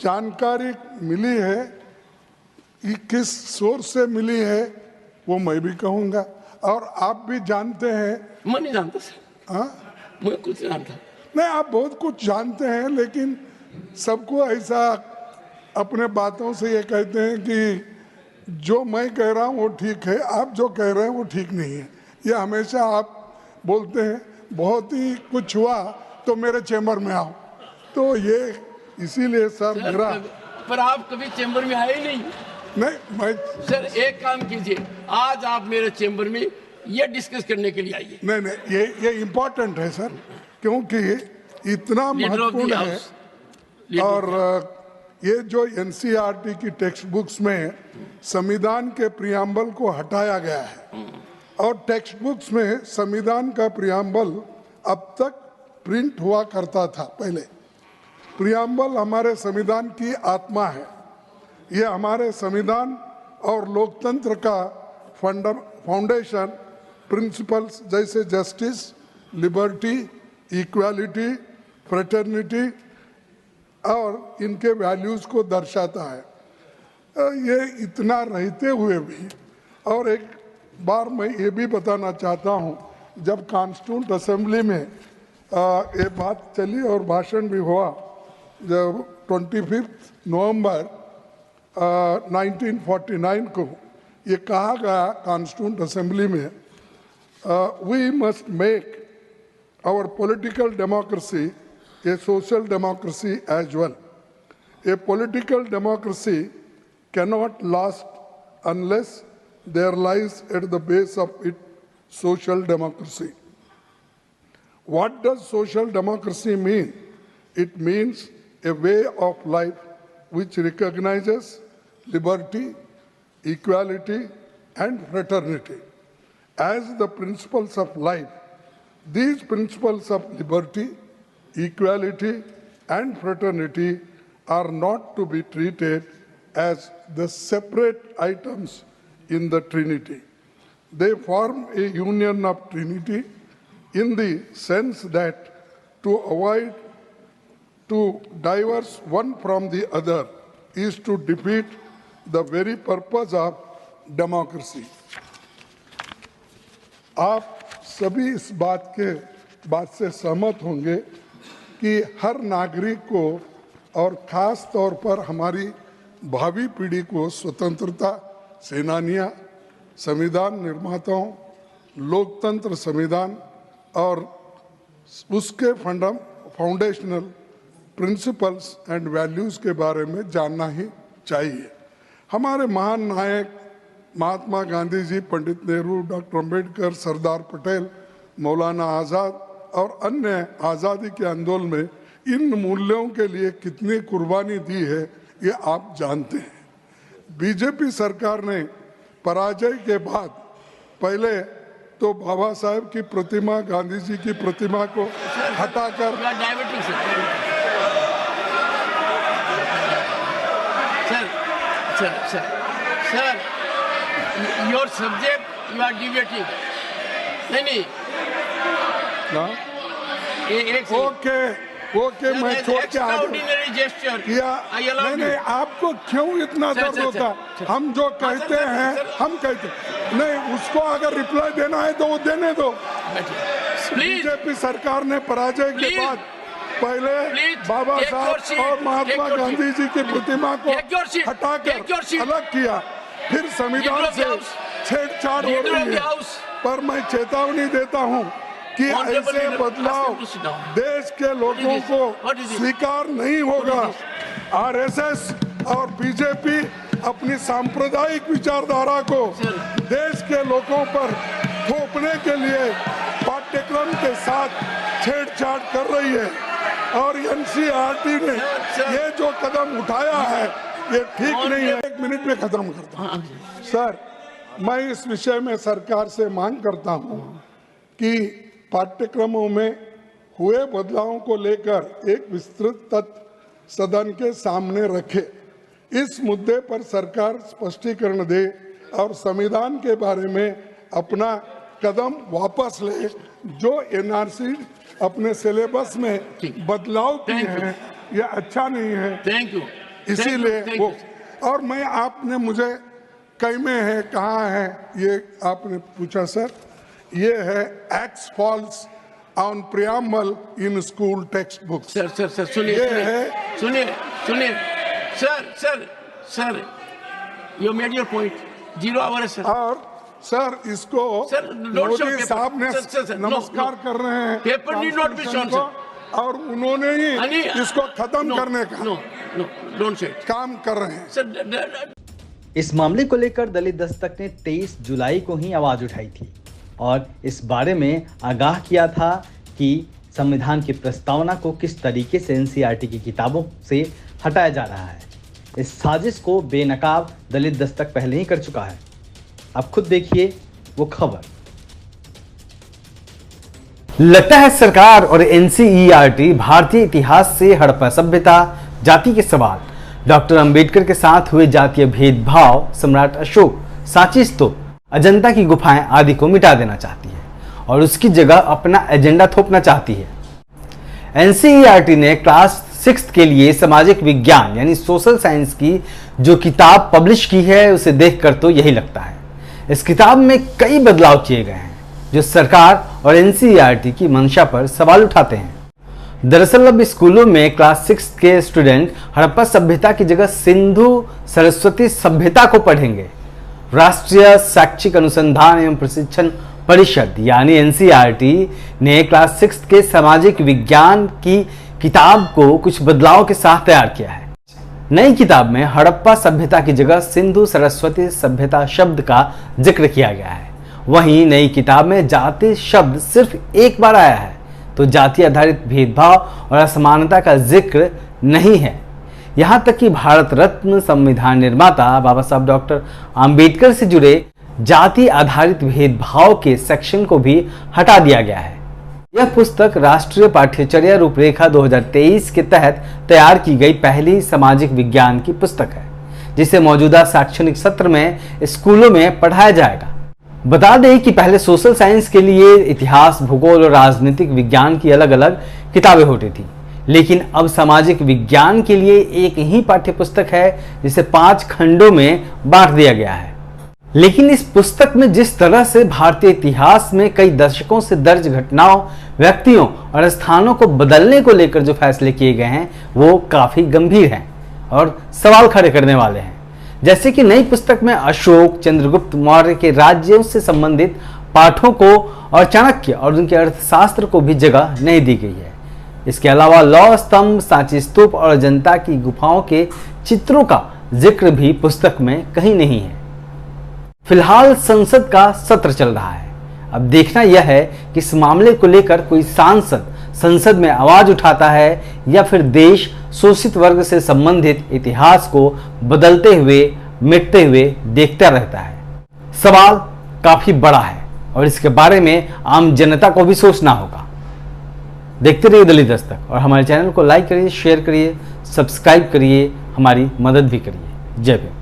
जानकारी मिली है, ये किस सोर्स से मिली है वो मैं भी कहूँगा, और आप भी जानते हैं। मैं नहीं जानता सर। हाँ, मैं कुछ नहीं जानता। नहीं, आप बहुत कुछ जानते हैं, लेकिन सबको ऐसा अपने बातों से ये कहते हैं कि जो मैं कह रहा हूँ वो ठीक है, आप जो कह रहे हैं वो ठीक नहीं है। ये हमेशा आप बोलते हैं, बहुत ही कुछ हुआ तो मेरे चैम्बर में आओ। तो ये इसीलिए सर मेरा। पर आप कभी चैम्बर में आए ही नहीं। नहीं, मैं सर एक काम कीजिए, आज आप मेरे चैम्बर में ये डिस्कस करने के लिए आइए। नहीं नहीं, ये इम्पोर्टेंट है सर, क्योंकि इतना महत्वपूर्ण है। और ये जो एनसीईआरटी की टेक्स्ट बुक्स में संविधान के प्रियम्बल को हटाया गया है, और टेक्स्ट बुक्स में संविधान का प्रियम्बल अब तक प्रिंट हुआ करता था। पहले प्रियम्बल हमारे संविधान की आत्मा है। ये हमारे संविधान और लोकतंत्र का फाउंडेशन प्रिंसिपल्स जैसे जस्टिस, लिबर्टी, इक्वालिटी, फ्रेटर्निटी और इनके वैल्यूज़ को दर्शाता है। ये इतना रहते हुए भी, और एक बार मैं ये भी बताना चाहता हूँ, जब कॉन्स्टिट्यूंट असेंबली में ये बात चली और भाषण भी हुआ, जब 25 नवंबर 1949 को ये कहा गया कॉन्स्टिट्यूंट असेंबली में, we must make our political democracy a social democracy as well. A political democracy cannot last unless there lies at the base of it social democracy. What does social democracy mean? It means a way of life which recognizes liberty, equality, and fraternity as the principles of life. These principles of liberty, equality, and fraternity are not to be treated as the separate items in the Trinity. They form a union of Trinity in the sense that to avoid to diverse one from the other is to defeat the very purpose of democracy. आप सभी इस बात से सहमत होंगे कि हर नागरिक को और ख़ास तौर पर हमारी भावी पीढ़ी को स्वतंत्रता सेनानियां, संविधान निर्माताओं, लोकतंत्र संविधान और उसके फाउंडेशनल प्रिंसिपल्स एंड वैल्यूज़ के बारे में जानना ही चाहिए। हमारे महान नायक महात्मा गांधी जी, पंडित नेहरू, डॉक्टर अंबेडकर, सरदार पटेल, मौलाना आज़ाद और अन्य आज़ादी के आंदोलन में इन मूल्यों के लिए कितनी कुर्बानी दी है ये आप जानते हैं। बीजेपी सरकार ने पराजय के बाद पहले तो बाबा साहेब की प्रतिमा, गांधी जी की प्रतिमा को हटाकर sir your subject you are debating. नहीं ओके मैं छोड़ के किया। नहीं, आपको क्यों इतना दर्द होता? हम जो कहते हैं हम कहते नहीं, उसको अगर रिप्लाई देना है तो वो देने दो। बीजेपी सरकार ने पराजय के बाद पहले बाबा साहब और महात्मा गांधी जी की प्रतिमा को हटाकर अलग किया, फिर संविधान से छेड़छाड़ हो रही है। पर मैं चेतावनी देता हूं कि ऐसे बदलाव देश के लोगों को स्वीकार नहीं होगा। आरएसएस और बीजेपी अपनी सांप्रदायिक विचारधारा को देश के लोगों पर थोपने के लिए पाठ्यक्रम के साथ छेड़छाड़ कर रही है, और एनसीईआरटी ने ये जो कदम उठाया है ये ठीक नहीं है। 1 मिनट में खत्म करता हूँ सर। मैं इस विषय में सरकार से मांग करता हूँ कि पाठ्यक्रमों में हुए बदलावों को लेकर एक विस्तृत तथ्य सदन के सामने रखे। इस मुद्दे पर सरकार स्पष्टीकरण दे और संविधान के बारे में अपना कदम वापस ले। जो एनआरसी अपने सिलेबस में बदलाव किए हैं ये अच्छा नहीं है। Thank you. इसीलिए thank वो, you, और मैं आपने मुझे कई में है कहाँ है ये आपने पूछा सर, ये है x falls on preamble in school text books. Sir सुनिए ये है सुनिए sir you made your point, 0 hour है सर। और सर इसको sir, don't show Modi paper. साहब ने सर, no, नमस्कार no. कर रहे हैं Paper need not be shown, को, और उन्होंने ही इसको खत्म करने का नो डोंट से काम कर रहे हैं सर। इस मामले को लेकर दलित दस्तक ने 23 जुलाई को ही आवाज उठाई थी और इस बारे में आगाह किया था कि संविधान की प्रस्तावना को किस तरीके से एनसीईआरटी की किताबों से हटाया जा रहा है। इस साजिश को बेनकाब दलित दस्तक पहले ही कर चुका है। अब खुद देखिए वो खबर। लगता है सरकार और एनसीईआरटी भारतीय इतिहास से हड़प्पा सभ्यता, जाति के सवाल, डॉक्टर अंबेडकर के साथ हुए जातीय भेदभाव, सम्राट अशोक, सांची स्तूप, अजंता की गुफाएं आदि को मिटा देना चाहती है और उसकी जगह अपना एजेंडा थोपना चाहती है। एनसीईआरटी ने क्लास 6 के लिए सामाजिक विज्ञान यानी सोशल साइंस की जो किताब पब्लिश की है उसे देखकर तो यही लगता है। इस किताब में कई बदलाव किए गए हैं जो सरकार और एनसीईआरटी की मंशा पर सवाल उठाते हैं। दरअसल अब स्कूलों में क्लास 6 के स्टूडेंट हड़प्पा सभ्यता की जगह सिंधु सरस्वती सभ्यता को पढ़ेंगे। राष्ट्रीय शैक्षिक अनुसंधान एवं प्रशिक्षण परिषद यानी एनसीईआरटी ने क्लास 6 के सामाजिक विज्ञान की किताब को कुछ बदलाव के साथ तैयार किया है। नई किताब में हड़प्पा सभ्यता की जगह सिंधु सरस्वती सभ्यता शब्द का जिक्र किया गया है। वहीं नई किताब में जाति शब्द सिर्फ एक बार आया है तो जाति आधारित भेदभाव और असमानता का जिक्र नहीं है। यहां तक कि भारत रत्न संविधान निर्माता बाबा साहब डॉक्टर अंबेडकर से जुड़े जाति आधारित भेदभाव के सेक्शन को भी हटा दिया गया है। यह पुस्तक राष्ट्रीय पाठ्यचर्या रूपरेखा 2023 के तहत तैयार की गई पहली सामाजिक विज्ञान की पुस्तक है जिसे मौजूदा शैक्षणिक सत्र में स्कूलों में पढ़ाया जाएगा। बता दें कि पहले सोशल साइंस के लिए इतिहास, भूगोल और राजनीतिक विज्ञान की अलग अलग किताबें होती थी, लेकिन अब सामाजिक विज्ञान के लिए एक ही पाठ्य पुस्तक है जिसे 5 खंडों में बांट दिया गया है। लेकिन इस पुस्तक में जिस तरह से भारतीय इतिहास में कई दशकों से दर्ज घटनाओं, व्यक्तियों और स्थानों को बदलने को लेकर जो फैसले किए गए हैं वो काफी गंभीर हैं और सवाल खड़े करने वाले हैं। जैसे कि नई पुस्तक में अशोक, चंद्रगुप्त मौर्य के राज्यों से संबंधित पाठों को और चाणक्य और उनके अर्थशास्त्र को भी जगह नहीं दी गई है। इसके अलावा लौह स्तंभ, सांची स्तूप और अजंता की गुफाओं के चित्रों का जिक्र भी पुस्तक में कहीं नहीं है। फिलहाल संसद का सत्र चल रहा है। अब देखना यह है कि इस मामले को लेकर कोई सांसद संसद में आवाज उठाता है या फिर देश शोषित वर्ग से संबंधित इतिहास को बदलते हुए, मिटते हुए देखता रहता है। सवाल काफी बड़ा है और इसके बारे में आम जनता को भी सोचना होगा। देखते रहिए दलित दस्तक और हमारे चैनल को लाइक करिए, शेयर करिए, सब्सक्राइब करिए, हमारी मदद भी करिए। जय भीम।